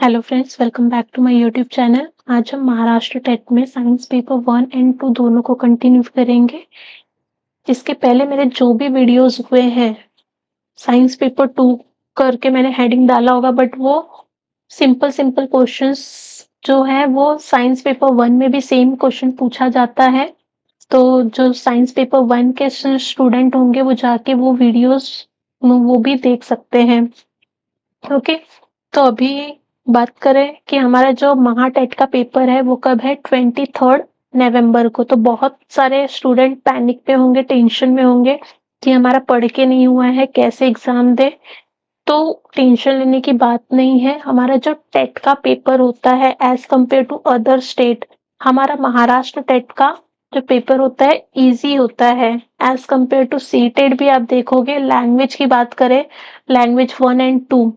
Hello friends, welcome back to my YouTube channel. आज हम Maharashtra TET में साइंस पेपर 1 एंड 2 दोनों को कंटिन्यू करेंगे। इसके पहले मेरे जो भी वीडियोस हुए हैं साइंस पेपर 2 करके मैंने हेडिंग डाला होगा, बट वो सिंपल सिंपल क्वेश्चंस जो है वो साइंस पेपर 1 में भी सेम क्वेश्चन पूछा जाता है। तो जो साइंस पेपर 1 के स्टूडेंट होंगे वो जाके वो वीडियोस वो भी देख सकते हैं। ओके, तो अभी बात करें कि हमारा जो महा टेट का पेपर है वो कब है, 23 नवंबर को। तो बहुत सारे स्टूडेंट पैनिक पे होंगे, टेंशन में होंगे कि हमारा पढ़ के नहीं हुआ है, कैसे एग्जाम दे। तो टेंशन लेने की बात नहीं है। हमारा जो टेट का पेपर होता है as compare to other state, हमारा महाराष्ट्र टेट का जो पेपर होता है इजी होता है as compare to CTET. भी आप देखोगे, लैंग्वेज की बात करें, लैंग्वेज 1 एंड 2,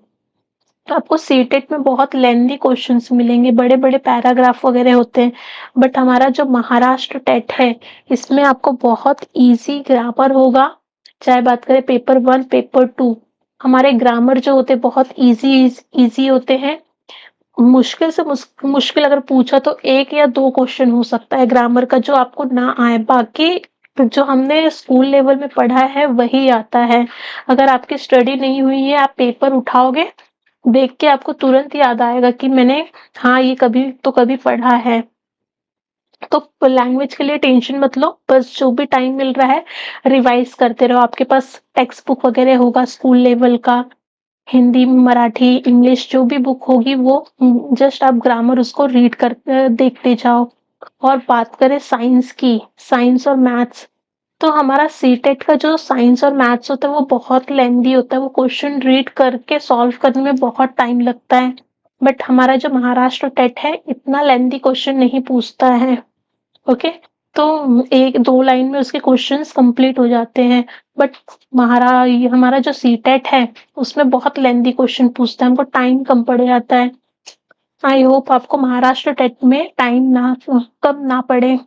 तो आपको सीटेट में बहुत लेंथी क्वेश्चंस मिलेंगे, बड़े बड़े पैराग्राफ वगैरह होते हैं। बट हमारा जो महाराष्ट्र टेट है इसमें आपको बहुत इजी ग्रामर होगा। चाहे बात करें पेपर 1 पेपर 2, हमारे ग्रामर जो होते हैं बहुत इजी होते हैं। मुश्किल से मुश्किल अगर पूछा तो एक या दो क्वेश्चन हो सकता है ग्रामर का जो आपको ना आए, बाकी जो हमने स्कूल लेवल में पढ़ा है वही आता है। अगर आपकी स्टडी नहीं हुई है, आप पेपर उठाओगे, देख के आपको तुरंत याद आएगा कि मैंने हाँ ये कभी तो कभी पढ़ा है। तो लैंग्वेज के लिए टेंशन मत लो, बस जो भी टाइम मिल रहा है रिवाइज करते रहो। आपके पास टेक्स्ट बुक वगैरह होगा स्कूल लेवल का, हिंदी, मराठी, इंग्लिश जो भी बुक होगी वो जस्ट आप ग्रामर उसको रीड कर देखते जाओ। और बात करें साइंस की, साइंस और मैथ्स, तो हमारा सीटेट का जो साइंस और मैथ्स होता है वो बहुत लेंदी होता है। वो क्वेश्चन रीड करके सॉल्व करने में बहुत टाइम लगता है। बट हमारा जो महाराष्ट्र टेट है इतना लेंदी क्वेश्चन नहीं पूछता है। ओके, तो एक दो लाइन में उसके क्वेश्चंस कंप्लीट हो जाते हैं। बट हमारा जो सीटेट है उसमें बहुत लेंदी क्वेश्चन पूछता है, हमको टाइम कम पड़ जाता है। आई होप आपको महाराष्ट्र टेट में टाइम ना कम ना पड़े।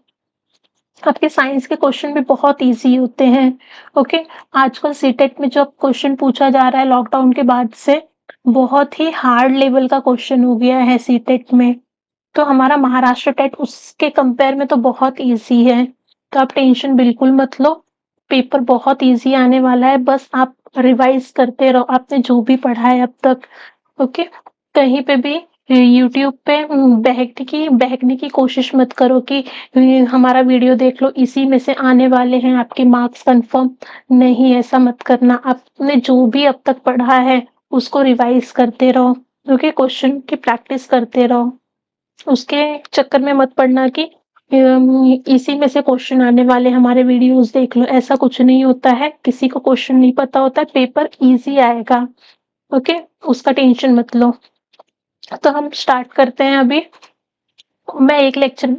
आपके साइंस के क्वेश्चन भी बहुत इजी होते हैं। ओके, आजकल सीटेट में जो क्वेश्चन पूछा जा रहा है लॉकडाउन के बाद से, बहुत ही हार्ड लेवल का क्वेश्चन हो गया है सीटेट में। तो हमारा महाराष्ट्र टेट उसके कंपेयर में तो बहुत इजी है। तो आप टेंशन बिल्कुल मत लो, पेपर बहुत इजी आने वाला है। बस आप रिवाइज करते रहो आपने जो भी पढ़ा है अब तक। ओके, कहीं पे भी यूट्यूब पे बहकने की कोशिश मत करो कि हमारा वीडियो देख लो, इसी में से आने वाले हैं आपके मार्क्स कंफर्म। नहीं, ऐसा मत करना। आपने जो भी अब तक पढ़ा है उसको रिवाइज करते रहो। ओके, क्वेश्चन की प्रैक्टिस करते रहो। उसके चक्कर में मत पड़ना कि इसी में से क्वेश्चन आने वाले, हमारे वीडियोस देख लो। ऐसा कुछ नहीं होता है, किसी को क्वेश्चन नहीं पता होता है, पेपर इजी आएगा। ओके, उसका टेंशन मत लो। तो हम स्टार्ट करते हैं अभी। मैं एक लेक्चर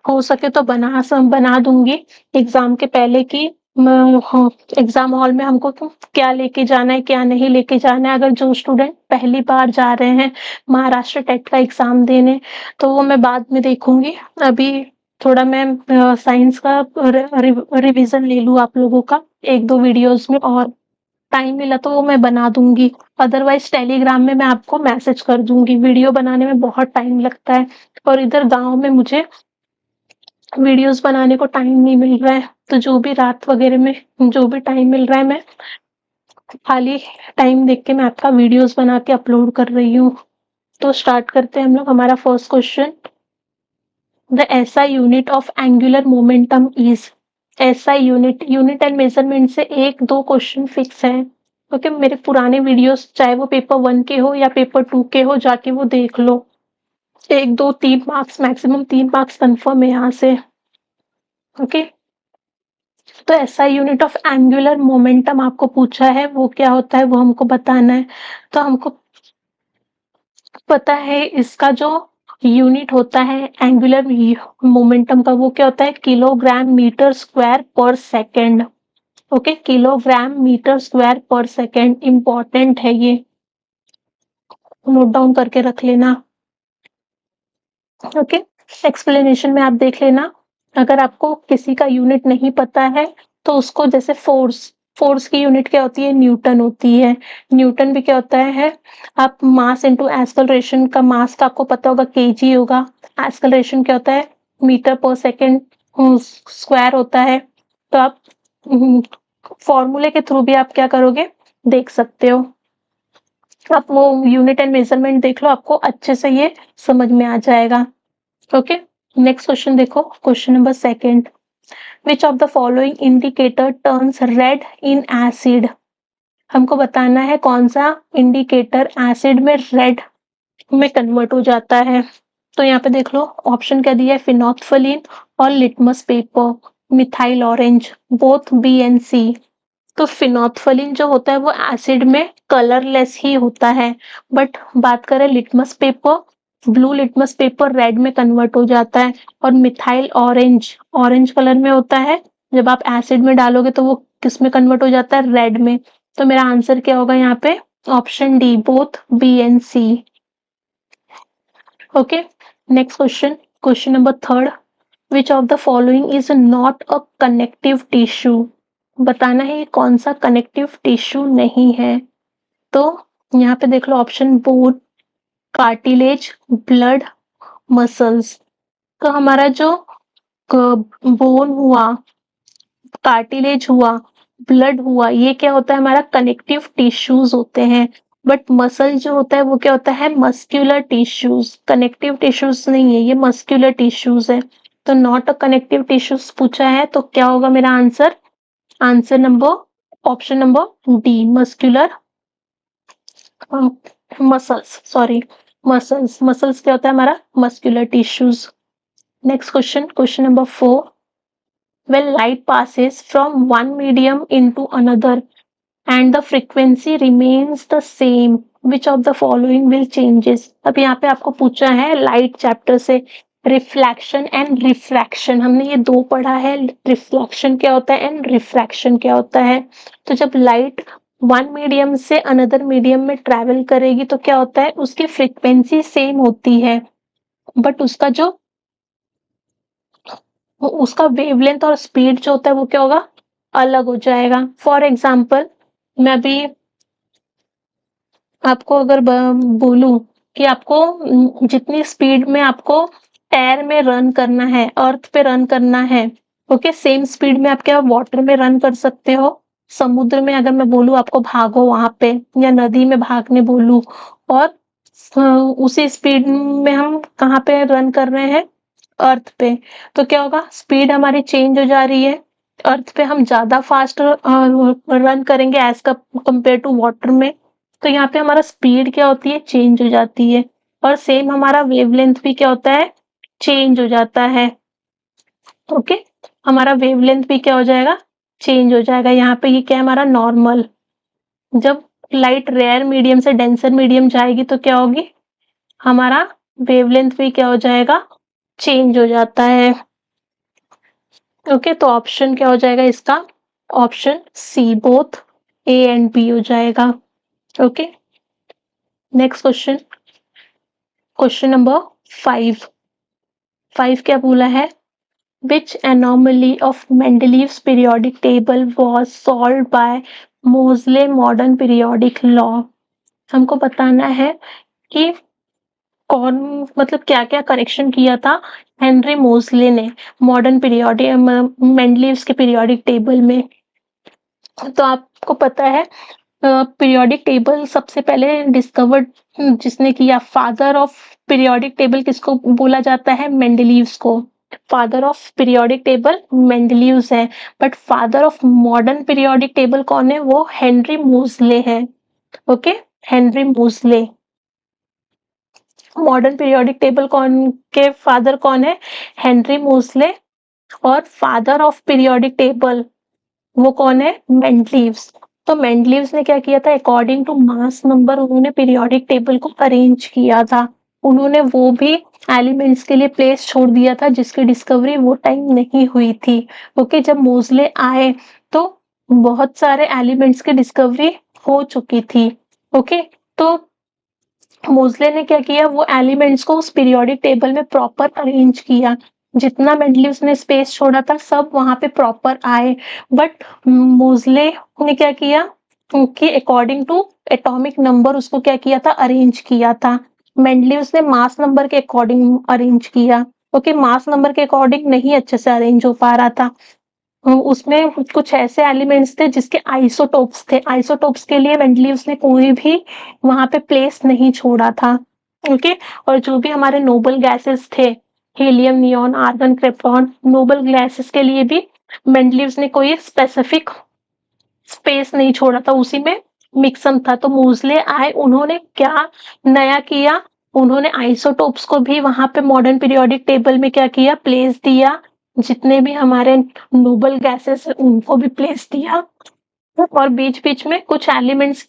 हो सके तो बना दूंगी एग्जाम के पहले की एग्जाम हॉल में हमको क्या लेके जाना है क्या नहीं लेके जाना है। अगर जो स्टूडेंट पहली बार जा रहे हैं महाराष्ट्र टेट का एग्जाम देने, तो वो मैं बाद में देखूंगी। अभी थोड़ा मैं साइंस का रिवीजन ले लूँ आप लोगों का एक दो वीडियोस में, और टाइम मिला तो वो मैं बना दूंगी। अदरवाइज टेलीग्राम में मैं आपको मैसेज कर दूंगी। वीडियो बनाने में बहुत टाइम लगता है और इधर गांव में मुझे वीडियोस बनाने को टाइम नहीं मिल रहा है। तो जो भी रात वगैरह में जो भी टाइम मिल रहा है, मैं खाली टाइम देख के मैं आपका वीडियोस बना के अपलोड कर रही हूँ। तो स्टार्ट करते हैं हम लोग। हमारा first question, the SI unit of angular momentum is. SI unit and measurement से एक दो क्वेश्चन फिक्स है। ओके, मेरे पुराने वीडियोस चाहे वो पेपर 1 के हो या पेपर 2 के हो, जाके वो देख लो। एक दो 3 मार्क्स, मैक्सिमम 3 मार्क्स कंफर्म है यहाँ से। ओके, तो SI unit of angular momentum आपको पूछा है, वो क्या होता है वो हमको बताना है। तो हमको पता है इसका जो यूनिट होता है एंगुलर मोमेंटम का, वो क्या होता है, kilogram metre square per second. Okay, kilogram metre square per second, important है ये, नोट डाउन करके रख लेना। ओके, एक्सप्लेनेशन में आप देख लेना। अगर आपको किसी का यूनिट नहीं पता है तो उसको जैसे फोर्स फोर्स की यूनिट क्या होती है? न्यूटन होती है। न्यूटन भी क्या होता है? आप मास इनटू एक्सेलरेशन का मास का आपको पता होगा केजी होगा। एक्सेलरेशन क्या होता है? मीटर पर सेकंड स्क्वायर होता है। तो आप फॉर्मूले के थ्रू भी आप क्या करोगे? देख सकते हो। आप वो यूनिट एंड मेजरमेंट देख लो, आपको अच्छे से ये समझ में आ जाएगा। ओके, नेक्स्ट क्वेश्चन देखो, question number second. Which of the following indicator turns red in acid? हमको बताना है कौन सा इंडिकेटर एसिड में रेड में कन्वर्ट हो जाता है। तो यहाँ पे देख लो, ऑप्शन क्या दिया है? फिनोल्फिन और litmus paper, methyl orange, both B and C. तो फिनोल्फिन जो होता है वो एसिड में कलरलेस ही होता है, बट बात करें litmus paper, blue litmus paper red में कन्वर्ट हो जाता है, और मिथाइल ऑरेंज ऑरेंज कलर में होता है। जब आप एसिड में डालोगे तो वो किस में कन्वर्ट हो जाता है? रेड में। तो मेरा आंसर क्या होगा यहाँ पे? Option D, both B and C. Okay, next question, question number third. Which of the following is not a connective tissue? बताना है कौन सा कनेक्टिव टिश्यू नहीं है। तो यहाँ पे देख लो option, bone, cartilage, blood, muscles. तो हमारा जो बोन हुआ, कार्टिलेज हुआ, ब्लड हुआ, ये क्या होता है? हमारा कनेक्टिव टिश्यूज होते हैं। बट मसल जो होता है वो क्या होता है? Muscular tissues. कनेक्टिव टिश्यूज नहीं है, ये मस्क्यूलर टिश्यूज है। तो नॉट अ कनेक्टिव टिश्यूज पूछा है, तो क्या होगा मेरा answer? Answer number, option number D, muscular muscles, sorry, muscles. Muscles क्या होता है? हमारा muscular tissues. Next question, question number 4। when light passes from one medium into another and the frequency remains the same, which of the following will changes? अब यहाँ पे आपको पूछा है लाइट चैप्टर से, रिफ्लेक्शन एंड रिफ्रैक्शन। हमने ये दो पढ़ा है, रिफ्लेक्शन क्या होता है एंड रिफ्रैक्शन क्या होता है। तो जब लाइट वन मीडियम से अनदर मीडियम में ट्रेवल करेगी तो क्या होता है? उसकी फ्रीक्वेंसी सेम होती है, बट उसका वेवलेंथ और स्पीड जो होता है वो क्या होगा? अलग हो जाएगा। फॉर एग्जाम्पल, मैं अभी आपको अगर बोलूं कि आपको जितनी स्पीड में आपको एयर में रन करना है, अर्थ पे रन करना है, ओके, सेम स्पीड में आप क्या वाटर में रन कर सकते हो? समुद्र में अगर मैं बोलूं आपको भागो वहां पे, या नदी में भागने बोलूं, और उसी स्पीड में हम कहाँ पे रन कर रहे हैं? अर्थ पे। तो क्या होगा? स्पीड हमारी चेंज हो जा रही है। अर्थ पे हम ज्यादा फास्ट रन करेंगे एज कंपेयर टू वाटर में, तो यहाँ पे हमारा स्पीड क्या होती है? चेंज हो जाती है। और सेम हमारा वेवलेंथ भी क्या होता है? चेंज हो जाता है। ओके, हमारा वेवलेंथ भी क्या हो जाएगा? चेंज हो जाएगा। यहाँ पे ये क्या है? हमारा नॉर्मल। जब लाइट रेयर मीडियम से डेंसर मीडियम जाएगी तो क्या होगी? हमारा वेवलेंथ भी क्या हो जाएगा? चेंज हो जाता है। ओके, तो ऑप्शन क्या हो जाएगा इसका? Option C, both A and B हो जाएगा। Okay, next question, question number 5। 5 क्या बोला है? Which anomaly of Mendeleev's periodic table was solved by Moseley modern periodic law? हमको बताना है कि कौन, मतलब क्या क्या करेक्शन किया था हेनरी मोजले ने मॉडर्न पीरियोडिक मेंडलीव्स के पीरियोडिक टेबल में। तो आपको पता है पीरियोडिक टेबल सबसे पहले डिस्कवर्ड जिसने किया, फादर ऑफ पीरियोडिक टेबल किसको बोला जाता है? मेंडलीव्स को। Father of periodic table Mendeleev's है, but father of modern periodic table कौन है? वो हेनरी मोजले है। Okay, Henry Moseley. Modern periodic table कौन के फादर कौन है? हेनरी मोजले। और फादर ऑफ पीरियोडिक टेबल वो कौन है? मेंडलीव्स। तो मेंडलीव्स ने क्या किया था? अकॉर्डिंग टू मास नंबर उन्होंने पीरियोडिक टेबल को अरेंज किया था। उन्होंने वो भी एलिमेंट्स के लिए प्लेस छोड़ दिया था जिसकी डिस्कवरी वो टाइम नहीं हुई थी। ओके, जब मोजले आए तो बहुत सारे एलिमेंट्स की डिस्कवरी हो चुकी थी। ओके, तो मोजले ने क्या किया? वो एलिमेंट्स को उस पीरियोडिक टेबल में प्रॉपर अरेंज किया। जितना मेंडलीव्स ने स्पेस छोड़ा था सब वहां पे प्रॉपर आए, बट मोज़ले ने क्या किया, उनके अकॉर्डिंग टू एटॉमिक नंबर उसको क्या किया था, अरेंज किया था। मेंडलीव्स ने मास नंबर के अकॉर्डिंग अरेंज किया, क्योंकि मास नंबर के अकॉर्डिंग नहीं अच्छे से अरेंज हो पा रहा था। उसमें कुछ ऐसे एलिमेंट्स थे जिसके आइसोटोप्स थे, आइसोटोप्स के लिए मेंडलीव्स ने कोई भी वहां पे प्लेस नहीं छोड़ा था। ओके, और जो भी हमारे नोबल गैसेस थे, helium, neon, argon, krypton, noble gases के लिए भी मेंडलीव्स ने कोई स्पेसिफिक स्पेस नहीं छोड़ा था, उसी में मिक्सम था। तो मोज़ले आए, उन्होंने क्या नया किया, उन्होंने आइसोटोप्स को भी वहां पे मॉडर्न पीरियोडिक टेबल में क्या किया, प्लेस दिया। जितने भी हमारे नोबल गैसेस है उनको भी प्लेस दिया, और बीच बीच में कुछ एलिमेंट्स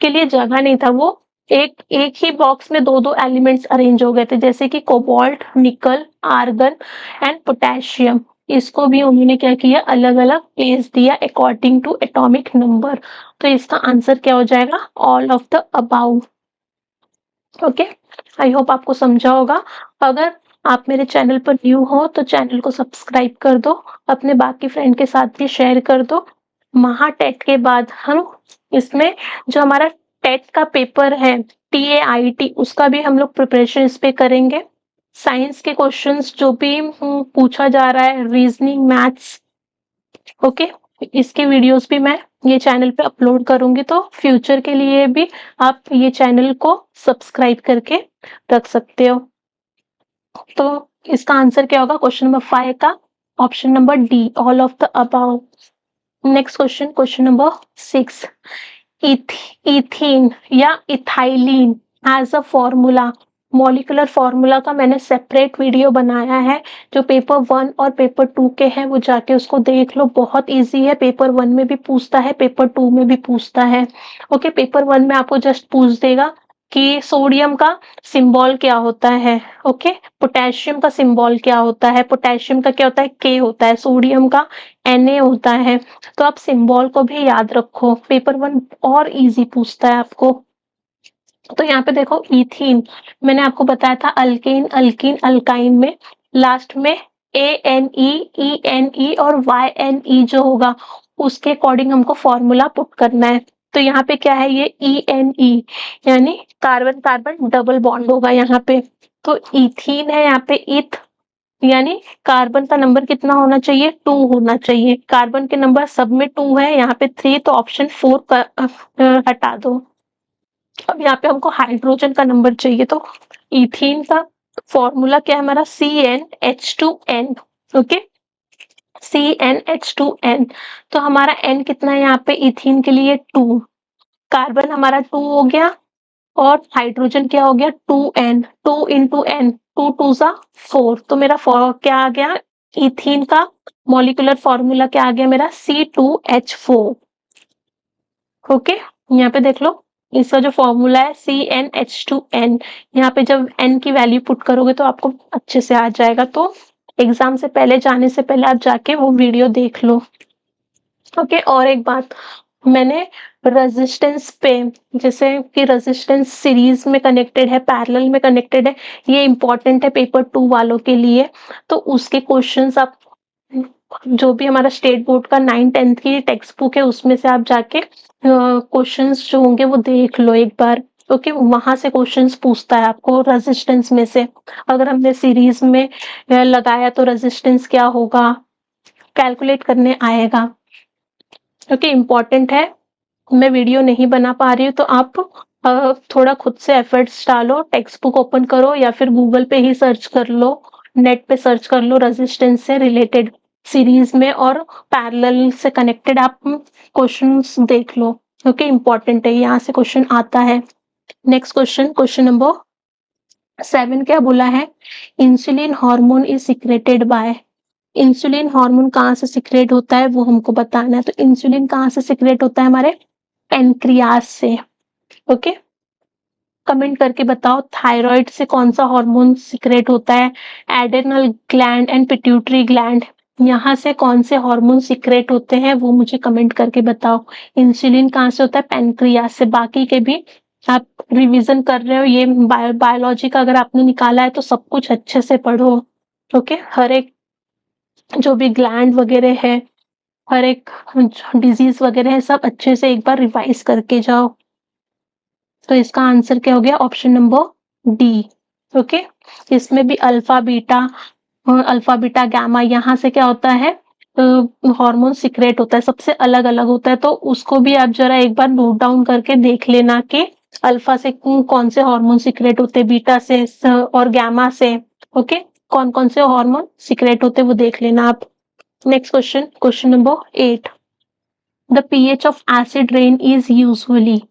के लिए जगह नहीं था, वो एक एक ही बॉक्स में दो दो एलिमेंट्स अरेंज हो गए थे, जैसे कि कोबाल्ट, निकल, आर्गन एंड पोटेशियम। इसको भी उन्होंने क्या किया, अलग अलग प्लेस दिया अकॉर्डिंग टू एटॉमिक नंबर। तो इसका आंसर क्या हो जाएगा, all of the about. Okay, I hope आपको समझा होगा। अगर आप मेरे चैनल पर न्यू हो तो चैनल को सब्सक्राइब कर दो, अपने बाकी फ्रेंड के साथ भी शेयर कर दो। महाटेट के बाद हम इसमें जो हमारा टेट का पेपर है, TAIT, उसका भी हम लोग प्रिपरेशन इस पे करेंगे। साइंस के क्वेश्चंस जो भी पूछा जा रहा है, रीजनिंग, मैथ्स, ओके, इसके वीडियोस भी मैं ये चैनल पे अपलोड करूंगी, तो फ्यूचर के लिए भी आप ये चैनल को सब्सक्राइब करके रख सकते हो। तो इसका आंसर क्या होगा, क्वेश्चन नंबर 5 का option number D, all of the above. Next question, question number 6, ethene या ethylene as a formula, molecular formula का मैंने सेपरेट वीडियो बनाया है। जो पेपर 1 और पेपर 2 के हैं वो जाके उसको देख लो, बहुत इजी है। पेपर 1 में भी पूछता है, पेपर 2 में भी पूछता है। ओके, पेपर 1 में आपको जस्ट पूछ देगा कि सोडियम का सिंबल क्या होता है, ओके, पोटेशियम का सिंबल क्या होता है, पोटेशियम का क्या होता है, के होता है, सोडियम का Na होता है। तो आप सिंबल को भी याद रखो, पेपर 1 और इजी पूछता है आपको। तो यहाँ पे देखो, इथीन मैंने आपको बताया था, अल्केन, अल्कीन, अल्काइन में लास्ट में ANE, ENE और YNE जो होगा उसके अकॉर्डिंग हमको फॉर्मूला पुट करना है। तो यहाँ पे क्या है, ये ENE यानी कार्बन कार्बन डबल बॉन्ड होगा यहाँ पे। तो इथीन है यहाँ पे, इथ यानी कार्बन का नंबर कितना होना चाहिए, 2 होना चाहिए। कार्बन के नंबर सब में 2 है, यहाँ पे 3, तो ऑप्शन 4 का हटा दो। अब यहाँ पे हमको हाइड्रोजन का नंबर चाहिए, तो इथीन का फॉर्मूला क्या है हमारा, CnH2n, ओके, CnH2n। तो हमारा n कितना है यहाँ पे, इथीन के लिए 2, कार्बन हमारा 2 हो गया, और हाइड्रोजन क्या हो गया, 2n, 2 इंटू n, 2 2 सा 4। तो मेरा क्या आ गया, इथीन का मॉलिक्यूलर फॉर्मूला क्या आ गया मेरा, C2H4। ओके, यहाँ पे देख लो, इसका जो फॉर्मूला है CnH2n, यहाँ पे जब n की वैल्यू पुट करोगे तो आपको अच्छे से आ जाएगा। तो एग्जाम से पहले जाने से पहले आप जाके वो वीडियो देख लो। ओके, और एक बात, मैंने रेजिस्टेंस पे, जैसे कि रेजिस्टेंस सीरीज में कनेक्टेड है, पैरेलल में कनेक्टेड है, ये इंपॉर्टेंट है पेपर 2 वालों के लिए। तो उसके क्वेश्चंस आप जो भी हमारा स्टेट बोर्ड का 9th-10th की टेक्स्ट बुक है उसमें से आप जाके क्वेश्चंस जो होंगे वो देख लो एक बार। ओके, वहां से क्वेश्चंस पूछता है आपको रेजिस्टेंस में से। अगर हमने सीरीज में लगाया तो रेजिस्टेंस क्या होगा, कैलकुलेट करने आएगा। ओके, इम्पॉर्टेंट है। मैं वीडियो नहीं बना पा रही हूँ तो आप थोड़ा खुद से एफर्ट्स डालो, टेक्स्ट बुक ओपन करो या फिर गूगल पे ही सर्च कर लो, नेट पे सर्च कर लो, रेजिस्टेंस से रिलेटेड सीरीज में और पैरेलल से कनेक्टेड आप क्वेश्चंस देख लो। ओके, इम्पॉर्टेंट है, यहाँ से क्वेश्चन आता है। नेक्स्ट क्वेश्चन, क्वेश्चन नंबर 7 क्या बोला है, insulin hormone is secreted by. Insulin hormone कहाँ से सिक्रेट होता है वो हमको बताना है। तो इंसुलिन कहाँ से सिक्रेट होता है, हमारे पेनक्रियास से। ओके, कमेंट करके बताओ थायराइड से कौन सा हार्मोन सिक्रेट होता है, adrenal gland and pituitary gland, यहाँ से कौन से हार्मोन सिक्रेट होते हैं वो मुझे कमेंट करके बताओ। इंसुलिन कहाँ से होता है, पेनक्रियास से। बाकी के भी आप रिवीजन कर रहे हो, ये बायोलॉजी का अगर आपने निकाला है तो सब कुछ अच्छे से पढ़ो। ओके, हर एक जो भी ग्लैंड वगैरह है, हर एक डिजीज वगैरह है, सब अच्छे से एक बार रिवाइज करके जाओ। तो इसका आंसर क्या हो गया? Option number D. ओके, इसमें भी अल्फा बीटा गामा, यहाँ से क्या होता है, हार्मोन सीक्रेट होता है, सबसे अलग अलग होता है। तो उसको भी आप जरा एक बार नोट डाउन करके देख लेना कि अल्फा से कौन से हार्मोन सीक्रेट होते हैं, बीटा से और गामा से। ओके, कौन कौन से हार्मोन सीक्रेट होते हैं वो देख लेना आप। Next question, question number 8, the pH of acid rain is usually.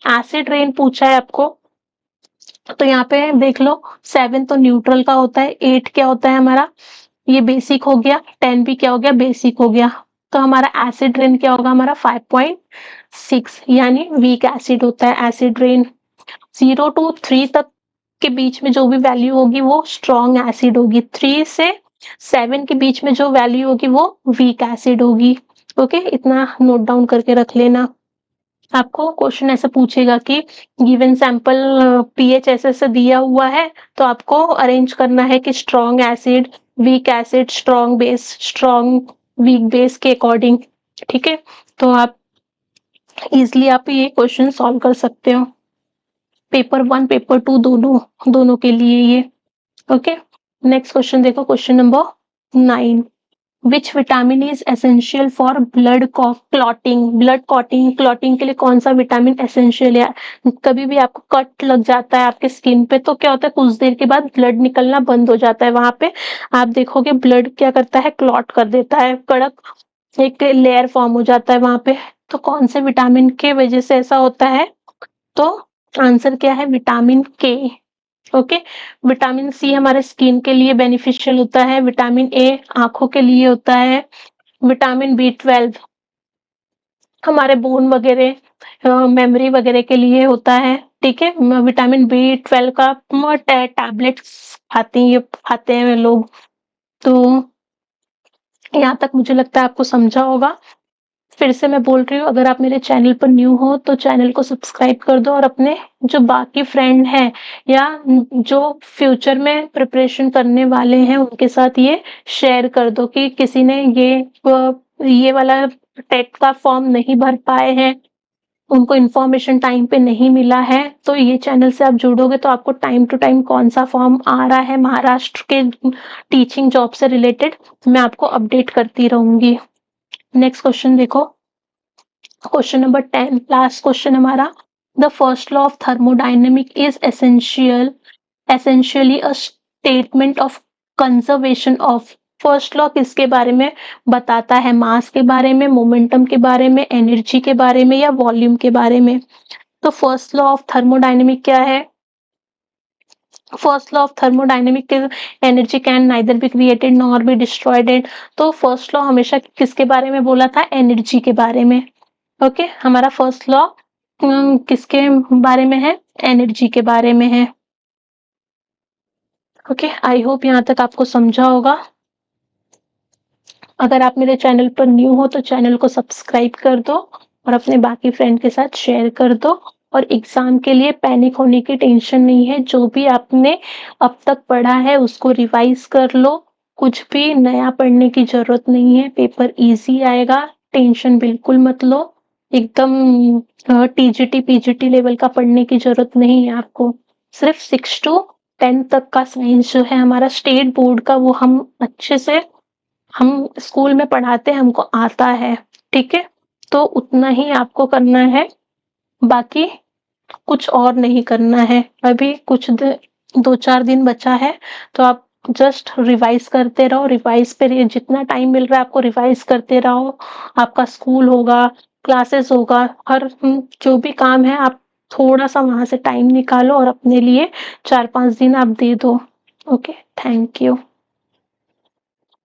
Acid rain पूछा है आपको, तो यहाँ पे देख लो, 7 तो न्यूट्रल का होता है, 8 क्या होता है हमारा, ये बेसिक हो गया, 10 भी क्या हो गया, बेसिक हो गया। तो हमारा एसिड रेन क्या होगा, हमारा 5.6, यानी वीक एसिड होता है एसिड रेन। 0 to 3 तक के बीच में जो भी वैल्यू होगी वो स्ट्रॉन्ग एसिड होगी, 3 से 7 के बीच में जो वैल्यू होगी वो वीक एसिड होगी। ओके, इतना नोट डाउन करके रख लेना। आपको क्वेश्चन ऐसे पूछेगा कि गिवन सैंपल पीएच ऐसे ऐसे दिया हुआ है, तो आपको अरेंज करना है कि strong acid, weak acid, strong base, strong weak base के अकॉर्डिंग। ठीक है, तो आप इजिली आप ये क्वेश्चन सॉल्व कर सकते हो, पेपर 1 पेपर 2 दोनों के लिए ये। ओके, नेक्स्ट क्वेश्चन देखो, question number 9, which vitamin is essential for blood clotting. Blood clotting के लिए कौन सा विटामिन एसेंशियल है? कभी भी आपको कट लग जाता है आपके स्किन पे, तो क्या होता है, कुछ देर के बाद ब्लड निकलना बंद हो जाता है, वहां पे आप देखोगे ब्लड क्या करता है, क्लॉट कर देता है, कड़क एक लेयर फॉर्म हो जाता है वहां पे। तो कौन से विटामिन के वजह से ऐसा होता है? तो आंसर क्या है, विटामिन के। ओके, विटामिन सी हमारे स्किन के लिए बेनिफिशियल होता है, विटामिन ए आंखों के लिए होता है, विटामिन B12 हमारे बोन वगैरह, मेमोरी वगैरह के लिए होता है। ठीक है, विटामिन B12 का टैबलेट्स खाते हैं लोग। तो यहाँ तक मुझे लगता है आपको समझा होगा। फिर से मैं बोल रही हूँ, अगर आप मेरे चैनल पर न्यू हो तो चैनल को सब्सक्राइब कर दो, और अपने जो बाकी फ्रेंड हैं या जो फ्यूचर में प्रिपरेशन करने वाले हैं उनके साथ ये शेयर कर दो कि किसी ने ये वाला टेट का फॉर्म नहीं भर पाए हैं, उनको इन्फॉर्मेशन टाइम पे नहीं मिला है, तो ये चैनल से आप जुड़ोगे तो आपको टाइम टू टाइम कौन सा फॉर्म आ रहा है महाराष्ट्र के टीचिंग जॉब से रिलेटेड, मैं आपको अपडेट करती रहूंगी। नेक्स्ट क्वेश्चन देखो, क्वेश्चन नंबर 10, लास्ट क्वेश्चन हमारा, the first law of thermodynamic is essentially a statement of conservation of. First law किसके बारे में बताता है? मास के बारे में, मोमेंटम के बारे में, एनर्जी के बारे में, या वॉल्यूम के बारे में? तो फर्स्ट लॉ ऑफ थर्मोडायनेमिक क्या है? First law of thermodynamic, energy can neither be created nor be destroyed. तो फर्स्ट लॉ हमेशा किसके बारे में बोला था? एनर्जी के बारे में। ओके, हमारा फर्स्ट लॉ किसके बारे में है? एनर्जी के बारे में है। ओके, आई होप यहाँ तक आपको समझा होगा। अगर आप मेरे चैनल पर न्यू हो तो चैनल को सब्सक्राइब कर दो और अपने बाकी फ्रेंड के साथ शेयर कर दो। और एग्जाम के लिए पैनिक होने की टेंशन नहीं है, जो भी आपने अब तक पढ़ा है उसको रिवाइज कर लो, कुछ भी नया पढ़ने की जरूरत नहीं है, पेपर इजी आएगा, टेंशन बिल्कुल मत लो। एकदम टीजीटी पीजीटी लेवल का पढ़ने की जरूरत नहीं है आपको, सिर्फ 6 to 10 तक का साइंस जो है हमारा स्टेट बोर्ड का, वो हम अच्छे से हम स्कूल में पढ़ाते हैं, हमको आता है। ठीक है, तो उतना ही आपको करना है, बाकी कुछ और नहीं करना है। अभी कुछ 2-4 दिन बचा है, तो आप जस्ट रिवाइज करते रहो, रिवाइज पे जितना टाइम मिल रहा है आपको रिवाइज करते रहो। आपका स्कूल होगा, क्लासेस होगा, हर जो भी काम है आप थोड़ा सा वहां से टाइम निकालो और अपने लिए 4-5 दिन आप दे दो। Okay, thank you.